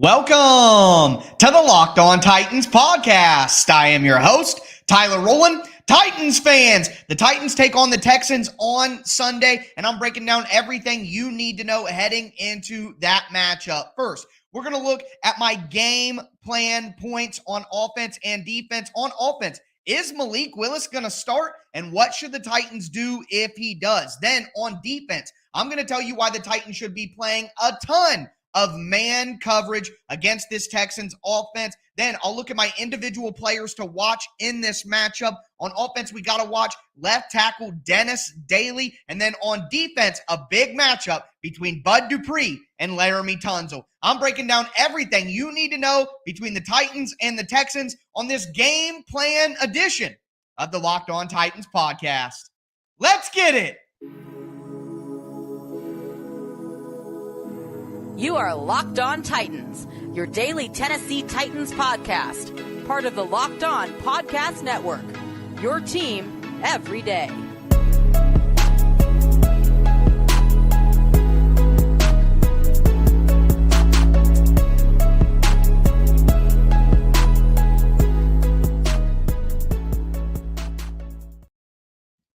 Welcome to the Locked On Titans podcast. I am your host, Tyler Rowland. Titans fans, the Titans take on the Texans on Sunday, and I'm breaking down everything you need to know heading into that matchup. First, we're going to look at my game plan points on offense and defense. On offense, is Malik Willis going to start, and what should the Titans do if he does? Then on defense, I'm going to tell you why the Titans should be playing a ton of man coverage against this Texans offense. Then I'll look at my individual players to watch in this matchup. On offense, we got to watch left tackle Dennis Daly. And then on defense, a big matchup between Bud Dupree and Laremy Tunsil. I'm breaking down everything you need to know between the Titans and the Texans on this game plan edition of the Locked On Titans podcast. Let's get it. You are Locked On Titans, your daily Tennessee Titans podcast, part of the Locked On Podcast Network, your team every day.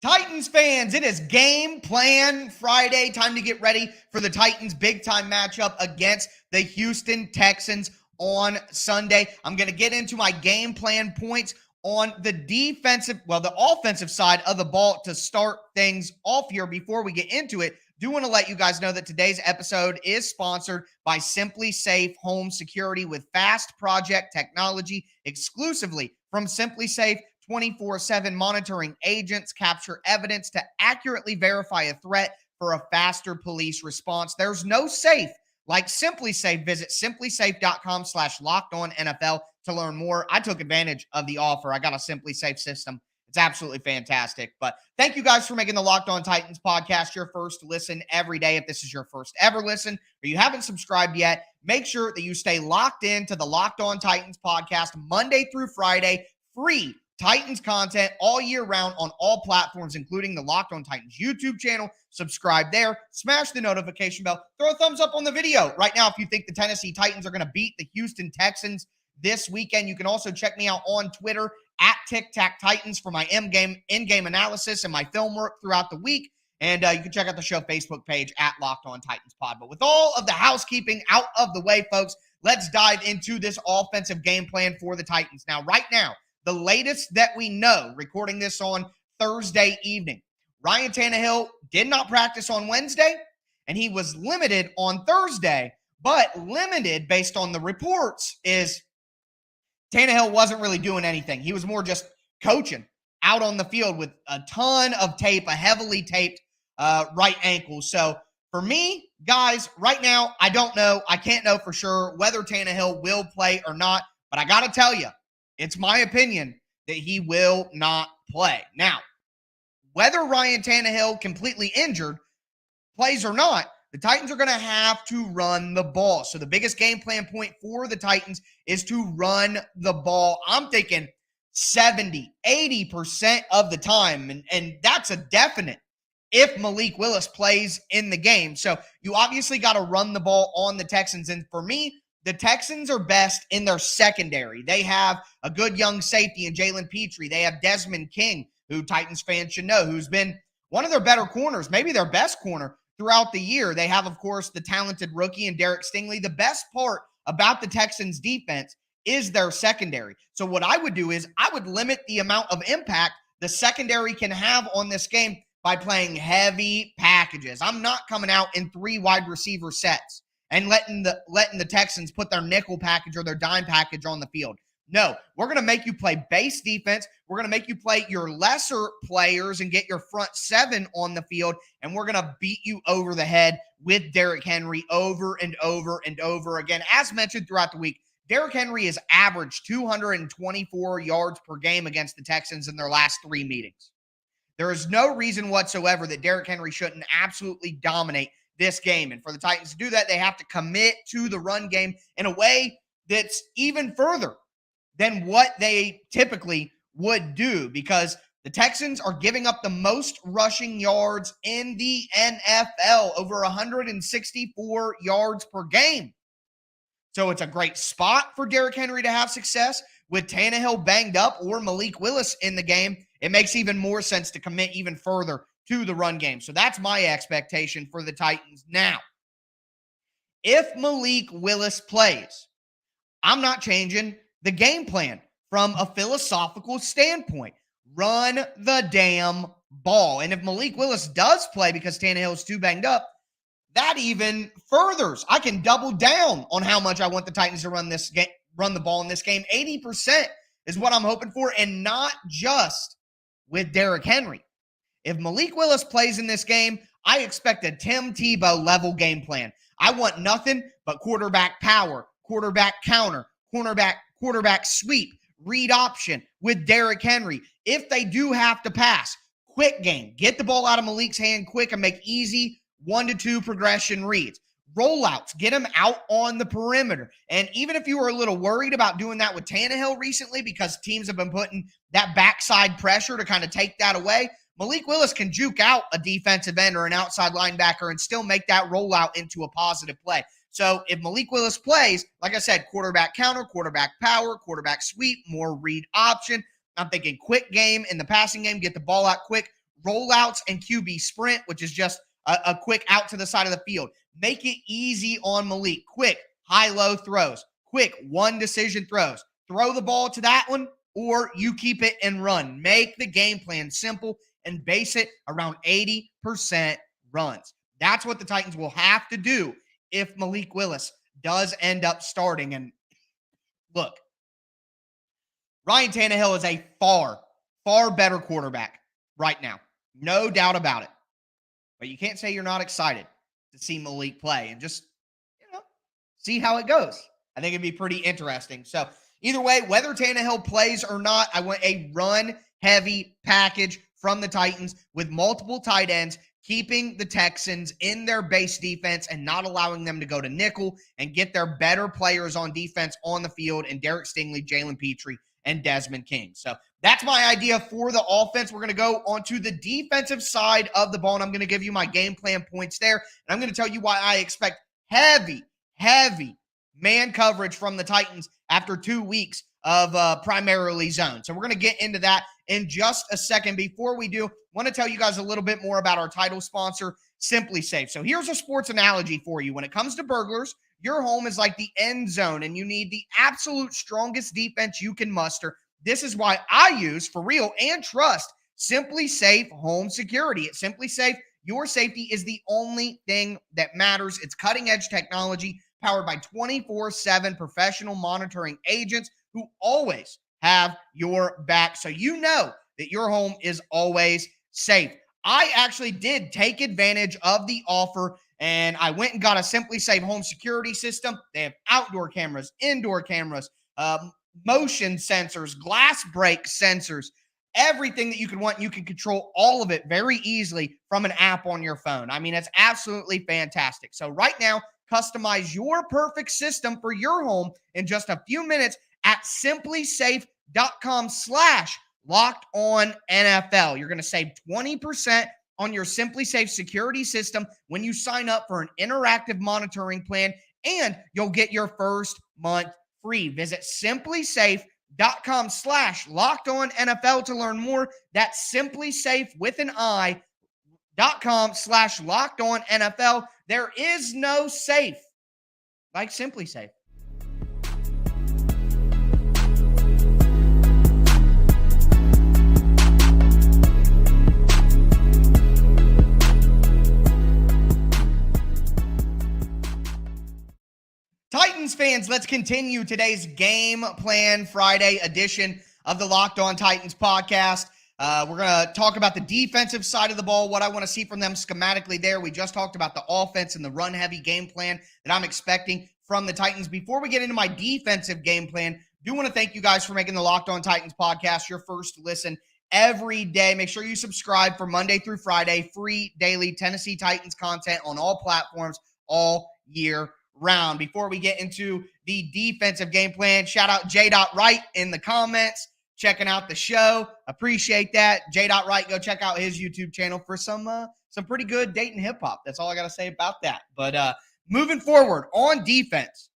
Titans fans, it is Game Plan Friday. Time to get ready for the Titans' big-time matchup against the Houston Texans on Sunday. I'm going to get into my game plan points on the offensive side of the ball to start things off here. Before we get into it, do want to let you guys know that today's episode is sponsored by SimpliSafe Home Security with fast project technology exclusively from SimpliSafe. 24/7 monitoring agents capture evidence to accurately verify a threat for a faster police response. There's no safe like SimpliSafe. Visit simplisafe.com/lockedonnfl to learn more. I took advantage of the offer. I got a SimpliSafe system. It's absolutely fantastic. But thank you guys for making the Locked On Titans podcast your first listen every day. If this is your first ever listen or you haven't subscribed yet, make sure that you stay locked into the Locked On Titans podcast Monday through Friday, free Titans content all year round on all platforms, including the Locked On Titans YouTube channel. Subscribe there. Smash the notification bell. Throw a thumbs up on the video. Right now, if you think the Tennessee Titans are going to beat the Houston Texans this weekend, you can also check me out on Twitter at TicTacTitans for my in-game analysis and my film work throughout the week. And you can check out the show Facebook page at Locked On Titans Pod. But with all of the housekeeping out of the way, folks, let's dive into this offensive game plan for the Titans. Now, right now, the latest that we know, recording this on Thursday evening, Ryan Tannehill did not practice on Wednesday, and he was limited on Thursday, but limited based on the reports is Tannehill wasn't really doing anything. He was more just coaching out on the field with a ton of tape, a heavily taped right ankle. So for me, guys, right now, I don't know. I can't know for sure whether Tannehill will play or not, but I got to tell you, it's my opinion that he will not play. Now, whether Ryan Tannehill completely injured plays or not, the Titans are going to have to run the ball. So the biggest game plan point for the Titans is to run the ball. I'm thinking 70, 80% of the time, and that's a definite if Malik Willis plays in the game. So you obviously got to run the ball on the Texans. And for me, the Texans are best in their secondary. They have a good young safety in Jalen Petrie. They have Desmond King, who Titans fans should know, who's been one of their better corners, maybe their best corner throughout the year. They have, of course, the talented rookie in Derek Stingley. The best part about the Texans defense is their secondary. So what I would do is I would limit the amount of impact the secondary can have on this game by playing heavy packages. I'm not coming out in 3 wide receiver sets and letting the Texans put their nickel package or their dime package on the field. No, we're going to make you play base defense. We're going to make you play your lesser players and get your front 7 on the field, and we're going to beat you over the head with Derrick Henry over and over and over again. As mentioned throughout the week, Derrick Henry has averaged 224 yards per game against the Texans in their last 3 meetings. There is no reason whatsoever that Derrick Henry shouldn't absolutely dominate this game. And for the Titans to do that, they have to commit to the run game in a way that's even further than what they typically would do, because the Texans are giving up the most rushing yards in the NFL, over 164 yards per game. So it's a great spot for Derrick Henry to have success. With Tannehill banged up or Malik Willis in the game, it makes even more sense to commit even further to the run game. So that's my expectation for the Titans. Now, if Malik Willis plays, I'm not changing the game plan from a philosophical standpoint. Run the damn ball. And if Malik Willis does play because Tannehill is too banged up, that even furthers. I can double down on how much I want the Titans to run the ball in this game. 80% is what I'm hoping for, and not just with Derrick Henry. If Malik Willis plays in this game, I expect a Tim Tebow level game plan. I want nothing but quarterback power, quarterback counter, quarterback sweep, read option with Derrick Henry. If they do have to pass, quick game. Get the ball out of Malik's hand quick and make easy 1-2 progression reads. Rollouts, get him out on the perimeter. And even if you were a little worried about doing that with Tannehill recently because teams have been putting that backside pressure to kind of take that away, Malik Willis can juke out a defensive end or an outside linebacker and still make that rollout into a positive play. So if Malik Willis plays, like I said, quarterback counter, quarterback power, quarterback sweep, more read option. I'm thinking quick game in the passing game, get the ball out quick, rollouts and QB sprint, which is just a quick out to the side of the field. Make it easy on Malik. Quick, high-low throws. Quick, one decision throws. Throw the ball to that one, or you keep it and run. Make the game plan simple and base it around 80% runs. That's what the Titans will have to do if Malik Willis does end up starting. And look, Ryan Tannehill is a far, far better quarterback right now. No doubt about it. But you can't say you're not excited to see Malik play and just, see how it goes. I think it'd be pretty interesting. So either way, whether Tannehill plays or not, I want a run-heavy package from the Titans with multiple tight ends, keeping the Texans in their base defense and not allowing them to go to nickel and get their better players on defense on the field and Derek Stingley, Jalen Petrie, and Desmond King. So that's my idea for the offense. We're going to go onto the defensive side of the ball, and I'm going to give you my game plan points there. And I'm going to tell you why I expect heavy man coverage from the Titans after 2 weeks of primarily zone. So we're going to get into that in just a second. Before we do, I want to tell you guys a little bit more about our title sponsor, SimpliSafe. So here's a sports analogy for you. When it comes to burglars, your home is like the end zone, and you need the absolute strongest defense you can muster. This is why I use, for real, and trust SimpliSafe Home Security. At SimpliSafe, your safety is the only thing that matters. It's cutting-edge technology powered by 24/7 professional monitoring agents who always have your back, so you know that your home is always safe. I actually did take advantage of the offer, and I went and got a SimpliSafe home security system. They have outdoor cameras, indoor cameras, motion sensors, glass break sensors, everything that you could want. You can control all of it very easily from an app on your phone. I mean, it's absolutely fantastic. So right now, customize your perfect system for your home in just a few minutes at simplysafe.com/LockedOnNFL. You're going to save 20% on your SimpliSafe security system when you sign up for an interactive monitoring plan, and you'll get your first month free. Visit simplysafe.com/LockedOnNFL to learn more. That's SimpliSafe with an I.com/LockedOnNFL. There is no safe like SimpliSafe. Titans fans, let's continue today's Game Plan Friday edition of the Locked On Titans podcast. We're going to talk about the defensive side of the ball, what I want to see from them schematically there. We just talked about the offense and the run-heavy game plan that I'm expecting from the Titans. Before we get into my defensive game plan, I do want to thank you guys for making the Locked On Titans podcast your first listen every day. Make sure you subscribe for Monday through Friday, free daily Tennessee Titans content on all platforms all year round. Before we get into the defensive game plan, shout out J. Wright in the comments, checking out the show. Appreciate that. J. Wright, go check out his YouTube channel for some pretty good Dayton hip hop. That's all I got to say about that. But moving forward on defense,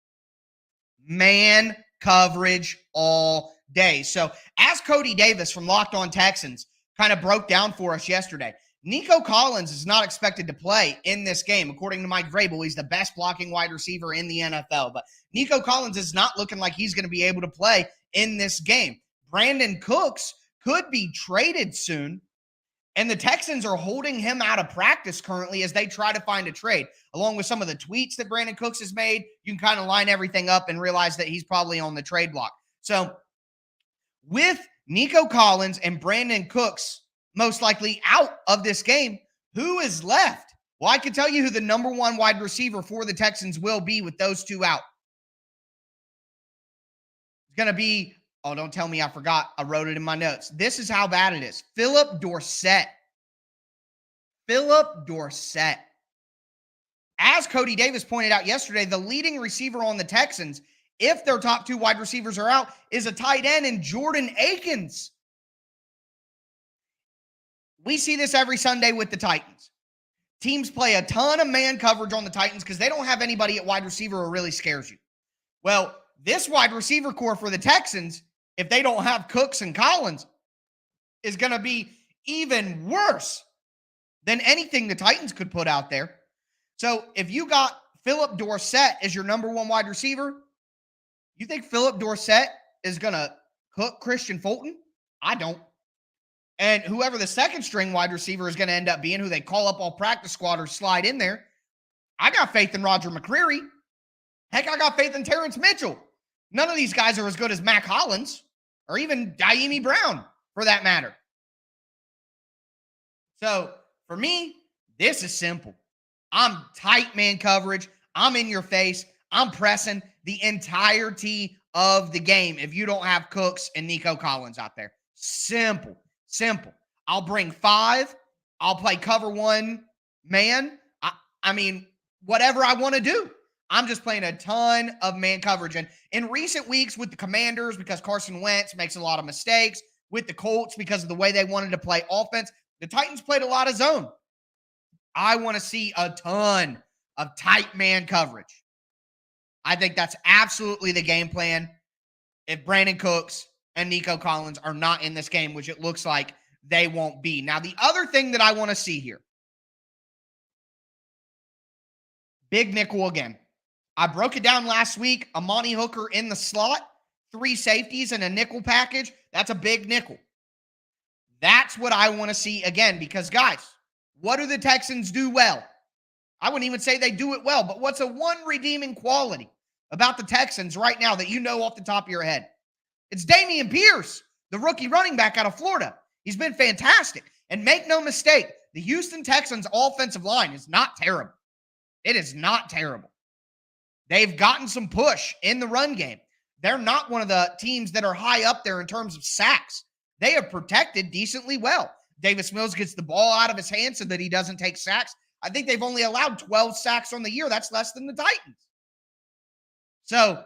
man coverage all day. So as Cody Davis from Locked On Texans kind of broke down for us yesterday, Nico Collins is not expected to play in this game. According to Mike Vrabel, he's the best blocking wide receiver in the NFL. But Nico Collins is not looking like he's going to be able to play in this game. Brandon Cooks could be traded soon, and the Texans are holding him out of practice currently as they try to find a trade. Along with some of the tweets that Brandon Cooks has made, you can kind of line everything up and realize that he's probably on the trade block. So with Nico Collins and Brandon Cooks most likely out of this game, who is left? Well, I can tell you who the number one wide receiver for the Texans will be with those two out. It's going to be, oh, don't tell me I forgot. I wrote it in my notes. This is how bad it is. Philip Dorsett. Philip Dorsett. As Cody Davis pointed out yesterday, the leading receiver on the Texans, if their top two wide receivers are out, is a tight end in Jordan Akins. We see this every Sunday with the Titans. Teams play a ton of man coverage on the Titans because they don't have anybody at wide receiver who really scares you. Well, this wide receiver core for the Texans, if they don't have Cooks and Collins, is going to be even worse than anything the Titans could put out there. So if you got Philip Dorsett as your number one wide receiver, you think Philip Dorsett is going to cook Christian Fulton? I don't. And whoever the second string wide receiver is going to end up being, who they call up all practice squad or slide in there, I got faith in Roger McCreary. Heck, I got faith in Terrence Mitchell. None of these guys are as good as Mac Hollins or even Diami Brown, for that matter. So, for me, this is simple. I'm tight man coverage. I'm in your face. I'm pressing the entirety of the game if you don't have Cooks and Nico Collins out there. Simple. I'll bring 5. I'll play cover 1 man. I mean, whatever I want to do. I'm just playing a ton of man coverage. And in recent weeks with the Commanders, because Carson Wentz makes a lot of mistakes, with the Colts because of the way they wanted to play offense, the Titans played a lot of zone. I want to see a ton of tight man coverage. I think that's absolutely the game plan if Brandon Cooks and Nico Collins are not in this game, which it looks like they won't be. Now, the other thing that I want to see here, big nickel again. I broke it down last week. Amani Hooker in the slot, 3 safeties and a nickel package. That's a big nickel. That's what I want to see again because, guys, what do the Texans do well? I wouldn't even say they do it well, but what's a one redeeming quality about the Texans right now that you know off the top of your head? It's Dameon Pierce, the rookie running back out of Florida. He's been fantastic. And make no mistake, the Houston Texans offensive line is not terrible. It is not terrible. They've gotten some push in the run game. They're not one of the teams that are high up there in terms of sacks. They have protected decently well. Davis Mills gets the ball out of his hands so that he doesn't take sacks. I think they've only allowed 12 sacks on the year. That's less than the Titans. So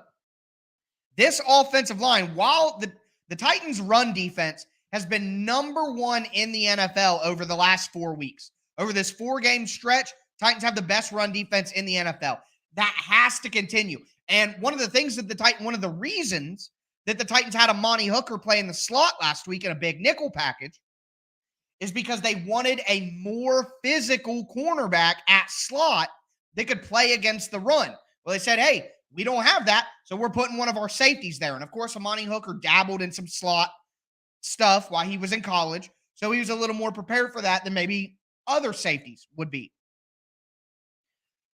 this offensive line, while the Titans' run defense has been number 1 in the NFL over the last 4 weeks. Over this 4-game stretch, Titans have the best run defense in the NFL. That has to continue. And one of the reasons that the Titans had Amani Hooker play in the slot last week in a big nickel package is because they wanted a more physical cornerback at slot that could play against the run. Well, they said, hey, we don't have that, so we're putting one of our safeties there. And, of course, Amani Hooker dabbled in some slot stuff while he was in college, so he was a little more prepared for that than maybe other safeties would be.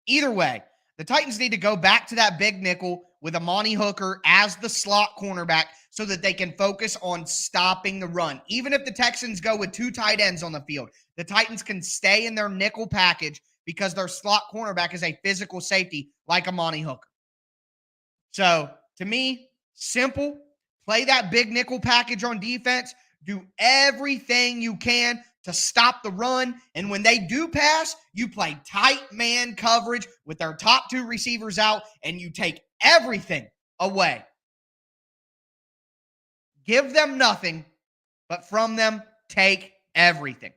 Either way, the Titans need to go back to that big nickel with Amani Hooker as the slot cornerback so that they can focus on stopping the run. Even if the Texans go with 2 tight ends on the field, the Titans can stay in their nickel package because their slot cornerback is a physical safety like Amani Hooker. So, to me, simple. Play that big nickel package on defense. Do everything you can to stop the run. And when they do pass, you play tight man coverage with their top 2 receivers out, and you take everything away. Give them nothing, but from them, take everything.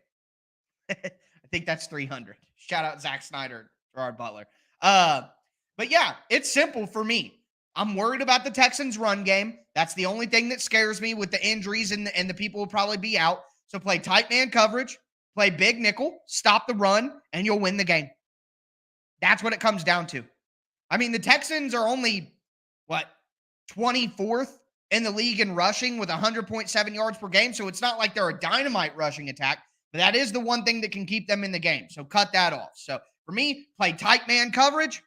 I think that's 300. Shout out Zach Snyder, Gerard Butler. But yeah, it's simple for me. I'm worried about the Texans' run game. That's the only thing that scares me with the injuries and the people will probably be out. So play tight man coverage, play big nickel, stop the run, and you'll win the game. That's what it comes down to. I mean, the Texans are only, 24th in the league in rushing with 100.7 yards per game. So it's not like they're a dynamite rushing attack, but that is the one thing that can keep them in the game. So cut that off. So for me, play tight man coverage,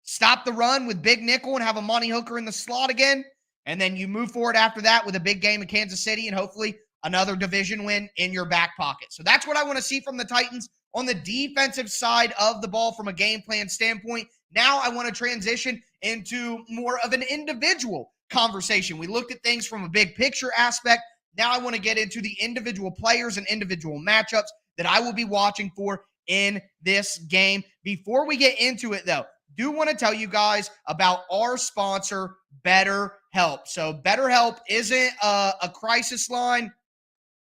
stop the run with big nickel and have a money hooker in the slot again. And then you move forward after that with a big game in Kansas City and hopefully another division win in your back pocket. So that's what I want to see from the Titans on the defensive side of the ball from a game plan standpoint. Now I want to transition into more of an individual conversation. We looked at things from a big picture aspect. Now I want to get into the individual players and individual matchups that I will be watching for in this game. Before we get into it, though, do want to tell you guys about our sponsor, BetterHelp. So BetterHelp isn't a crisis line.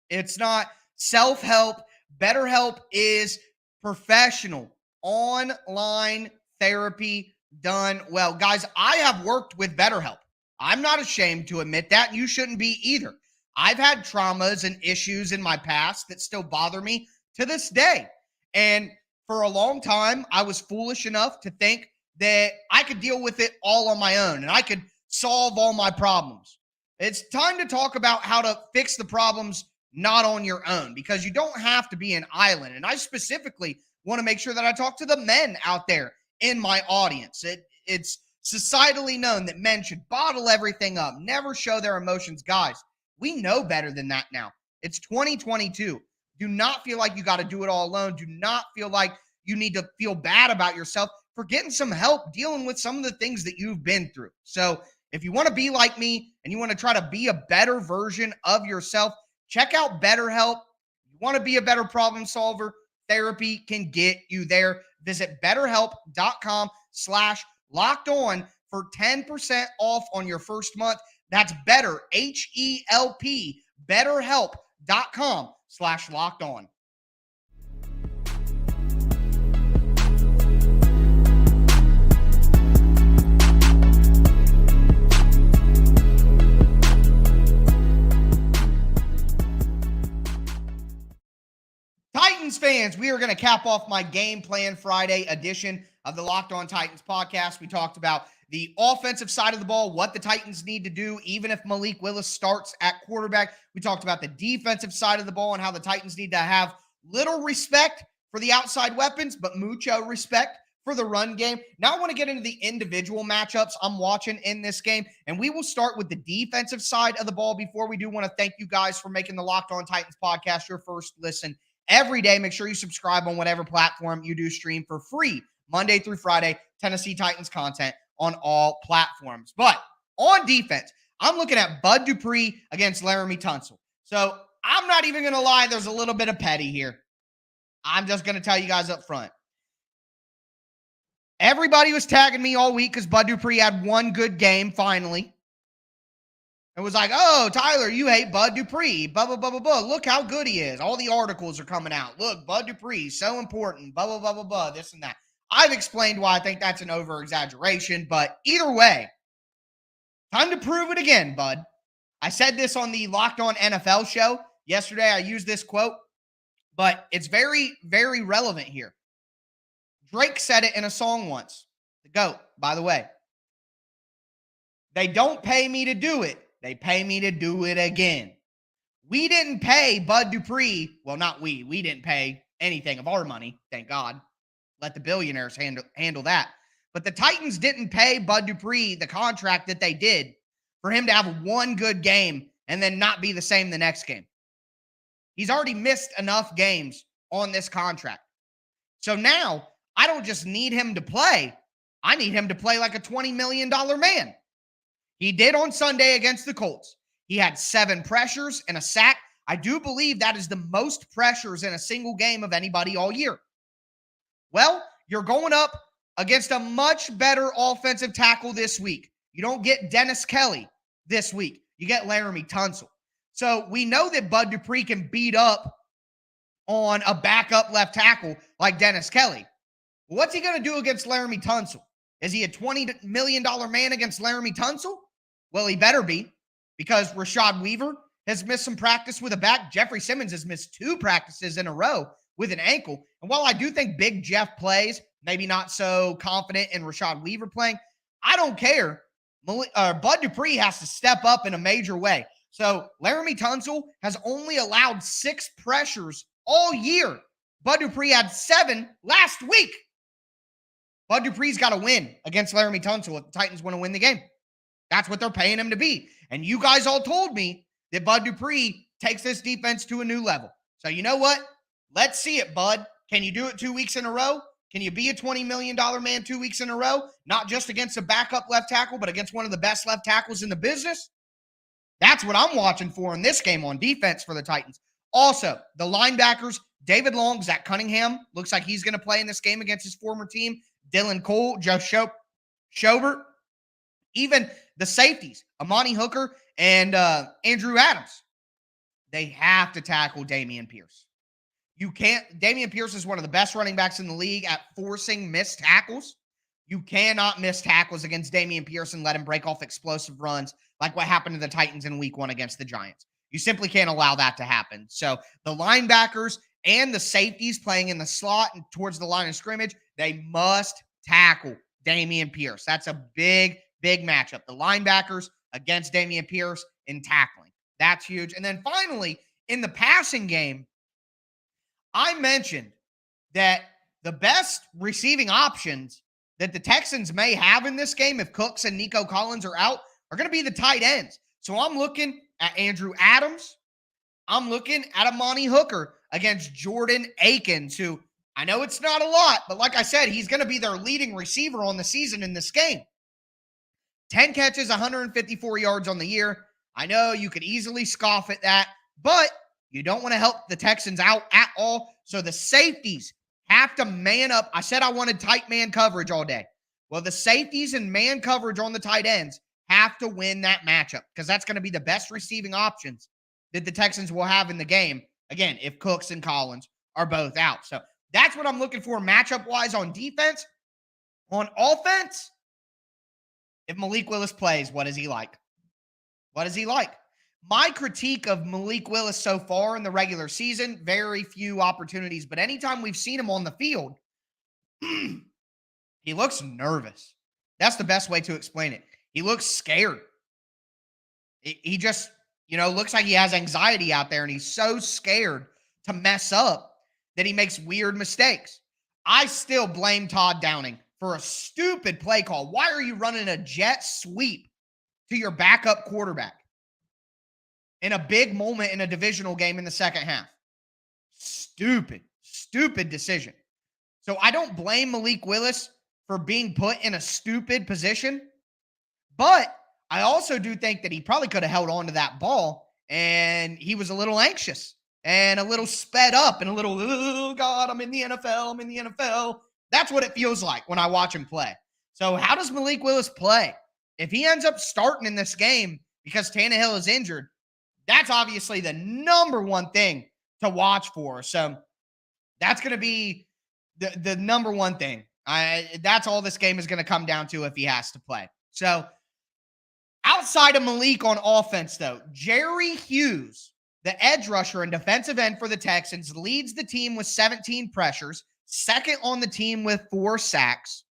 It's not self-help. BetterHelp is professional online therapy done well. Guys, I have worked with BetterHelp. I'm not ashamed to admit that, and you shouldn't be either. I've had traumas and issues in my past that still bother me to this day. And for a long time, I was foolish enough to think that I could deal with it all on my own and I could solve all my problems. It's time to talk about how to fix the problems not on your own, because you don't have to be an island. And I specifically want to make sure that I talk to the men out there in my audience. It's societally known that men should bottle everything up, never show their emotions. Guys, we know better than that now. It's 2022. Do not feel like you got to do it all alone. Do not feel like you need to feel bad about yourself for getting some help dealing with some of the things that you've been through. So if you want to be like me and you want to try to be a better version of yourself, check out BetterHelp. You want to be a better problem solver? Therapy can get you there. Visit BetterHelp.com/lockedon for 10% off on your first month. That's better, H-E-L-P, BetterHelp.com/lockedon. Titans fans, we are going to cap off my Game Plan Friday edition of the Locked On Titans podcast. We talked about the offensive side of the ball, what the Titans need to do, even if Malik Willis starts at quarterback. We talked about the defensive side of the ball and how the Titans need to have little respect for the outside weapons, but mucho respect for the run game. Now I want to get into the individual matchups I'm watching in this game, and we will start with the defensive side of the ball. Before we do, want to thank you guys for making the Locked On Titans podcast your first listen every day. Make sure you subscribe on whatever platform you do stream for free, Monday through Friday, Tennessee Titans content on all platforms. But on defense, I'm looking at Bud Dupree against Laremy Tunsil. So I'm not even going to lie, there's a little bit of petty here. I'm just going to tell you guys up front. Everybody was tagging me all week because Bud Dupree had one good game finally. It was like, oh, Tyler, you hate Bud Dupree, blah, blah, blah, blah, blah. Look how good he is. All the articles are coming out. Look, Bud Dupree, so important, blah, blah, blah, blah, blah, this and that. I've explained why I think that's an over-exaggeration, but either way, time to prove it again, Bud. I said this on the Locked On NFL show yesterday. I used this quote, but it's very, very relevant here. Drake said it in a song once. The GOAT, by the way. They don't pay me to do it. They pay me to do it again. We didn't pay Bud Dupree. Well, not we. We didn't pay anything of our money, thank God. Let the billionaires handle that. But the Titans didn't pay Bud Dupree the contract that they did for him to have one good game and then not be the same the next game. He's already missed enough games on this contract. So now I don't just need him to play. I need him to play like a $20 million man. He did on Sunday against the Colts. He had 7 pressures and a sack. I do believe that is the most pressures in a single game of anybody all year. Well, you're going up against a much better offensive tackle this week. You don't get Dennis Kelly this week. You get Laremy Tunsil. So we know that Bud Dupree can beat up on a backup left tackle like Dennis Kelly. What's he going to do against Laremy Tunsil? Is he a $20 million man against Laremy Tunsil? Well, he better be, because Rashad Weaver has missed some practice with a back. Jeffrey Simmons has missed 2 practices in a row with an ankle. And while I do think Big Jeff plays, maybe not so confident in Rashad Weaver playing, I don't care. Bud Dupree has to step up in a major way. So Laremy Tunsil has only allowed 6 pressures all year. Bud Dupree had 7 last week. Bud Dupree's got to win against Laremy Tunsil if the Titans want to win the game. That's what they're paying him to be. And you guys all told me that Bud Dupree takes this defense to a new level. So you know what? Let's see it, Bud. Can you do it 2 weeks in a row? Can you be a $20 million man 2 weeks in a row? Not just against a backup left tackle, but against one of the best left tackles in the business? That's what I'm watching for in this game on defense for the Titans. Also, the linebackers, David Long, Zach Cunningham, looks like he's going to play in this game against his former team. Dylan Cole, Joe Schobert, even the safeties, Amani Hooker and Andrew Adams. They have to tackle Dameon Pierce. Dameon Pierce is one of the best running backs in the league at forcing missed tackles. You cannot miss tackles against Dameon Pierce and let him break off explosive runs like what happened to the Titans in week 1 against the Giants. You simply can't allow that to happen. So the linebackers and the safeties playing in the slot and towards the line of scrimmage, they must tackle Dameon Pierce. That's a big, big matchup. The linebackers against Dameon Pierce in tackling. That's huge. And then finally, in the passing game, I mentioned that the best receiving options that the Texans may have in this game, if Cooks and Nico Collins are out, are going to be the tight ends. So I'm looking at Andrew Adams. I'm looking at Amani Hooker against Jordan Akins, who I know it's not a lot, but like I said, he's going to be their leading receiver on the season in this game. 10 catches, 154 yards on the year. I know you could easily scoff at that, but you don't want to help the Texans out at all. So the safeties have to man up. I said I wanted tight man coverage all day. Well, the safeties and man coverage on the tight ends have to win that matchup, because that's going to be the best receiving options that the Texans will have in the game. Again, if Cooks and Collins are both out. So that's what I'm looking for matchup-wise on defense. On offense, if Malik Willis plays, what is he like? What is he like? My critique of Malik Willis so far in the regular season, very few opportunities, but anytime we've seen him on the field, he looks nervous. That's the best way to explain it. He looks scared. He just, looks like he has anxiety out there, and he's so scared to mess up that he makes weird mistakes. I still blame Todd Downing for a stupid play call. Why are you running a jet sweep to your backup quarterback in a big moment in a divisional game in the second half? Stupid decision. So I don't blame Malik Willis for being put in a stupid position, but I also do think that he probably could have held on to that ball, and he was a little anxious and a little sped up and a little, oh God, I'm in the NFL. That's what it feels like when I watch him play. So how does Malik Willis play? If he ends up starting in this game because Tannehill is injured, that's obviously the number one thing to watch for. So that's going to be the number one thing. That's all this game is going to come down to if he has to play. So outside of Malik on offense, though, Jerry Hughes, the edge rusher and defensive end for the Texans, leads the team with 17 pressures, second on the team with 4 sacks.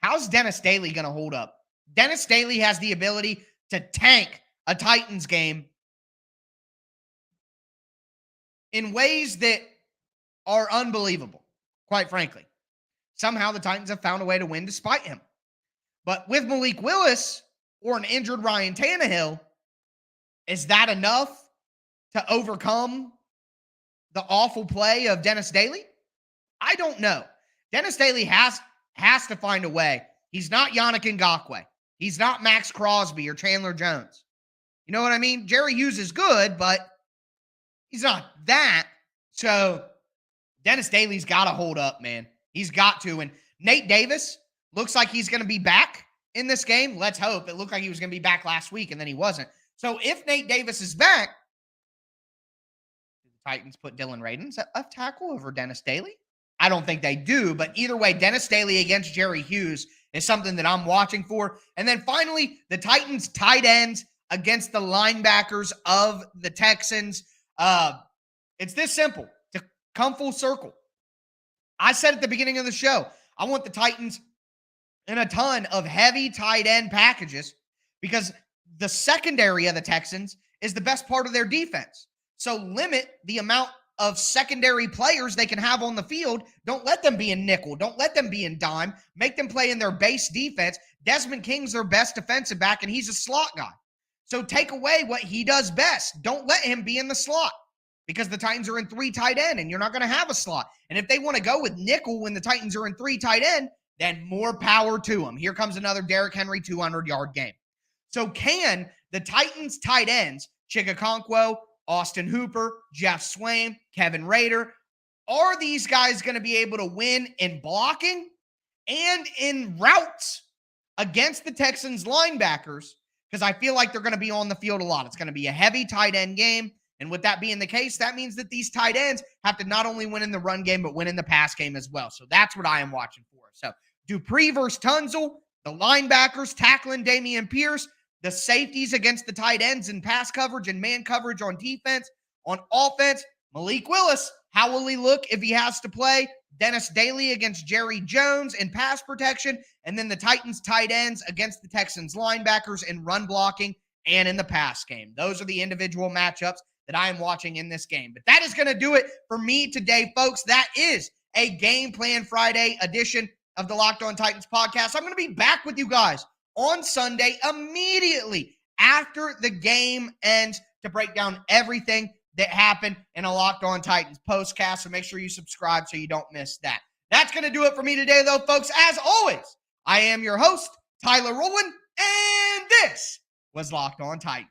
How's Dennis Daly going to hold up? Dennis Daly has the ability to tank a Titans game in ways that are unbelievable, quite frankly. Somehow the Titans have found a way to win despite him. But with Malik Willis or an injured Ryan Tannehill, is that enough to overcome the awful play of Dennis Daly? I don't know. Dennis Daly has to find a way. He's not Yannick Ngakoue. He's not Max Crosby or Chandler Jones. You know what I mean? Jerry Hughes is good, but he's not that. So Dennis Daly's got to hold up, man. He's got to. And Nate Davis looks like he's going to be back in this game. Let's hope. It looked like he was going to be back last week, and then he wasn't. So if Nate Davis is back, do the Titans put Dylan Radins at left tackle over Dennis Daly? I don't think they do, but either way, Dennis Daly against Jerry Hughes is something that I'm watching for. And then finally, the Titans tight ends against the linebackers of the Texans. It's this simple to come full circle. I said at the beginning of the show, I want the Titans in a ton of heavy tight end packages because the secondary of the Texans is the best part of their defense. So limit the amount of secondary players they can have on the field. Don't let them be in nickel. Don't let them be in dime. Make them play in their base defense. Desmond King's their best defensive back, and he's a slot guy. So take away what he does best. Don't let him be in the slot because the Titans are in 3 tight end, and you're not going to have a slot. And if they want to go with nickel when the Titans are in 3 tight end, then more power to them. Here comes another Derrick Henry 200-yard game. So can the Titans tight ends, Chigakonkwo, Austin Hooper, Jeff Swain, Kevin Rader, are these guys going to be able to win in blocking and in routes against the Texans linebackers? Because I feel like they're going to be on the field a lot. It's going to be a heavy tight end game. And with that being the case, that means that these tight ends have to not only win in the run game, but win in the pass game as well. So that's what I am watching for. So Dupree versus Tunsil, the linebackers tackling Dameon Pierce, the safeties against the tight ends in pass coverage and man coverage on defense. On offense, Malik Willis, how will he look if he has to play? Dennis Daly against Jerry Jones in pass protection, and then the Titans tight ends against the Texans linebackers in run blocking and in the pass game. Those are the individual matchups that I am watching in this game. But that is going to do it for me today, folks. That is a Game Plan Friday edition of the Locked On Titans podcast. I'm going to be back with you guys on Sunday immediately after the game ends to break down everything that happened in a Locked On Titans postcast. So make sure you subscribe so you don't miss that. That's going to do it for me today, though, folks. As always, I am your host, Tyler Rowland, and this was Locked On Titans.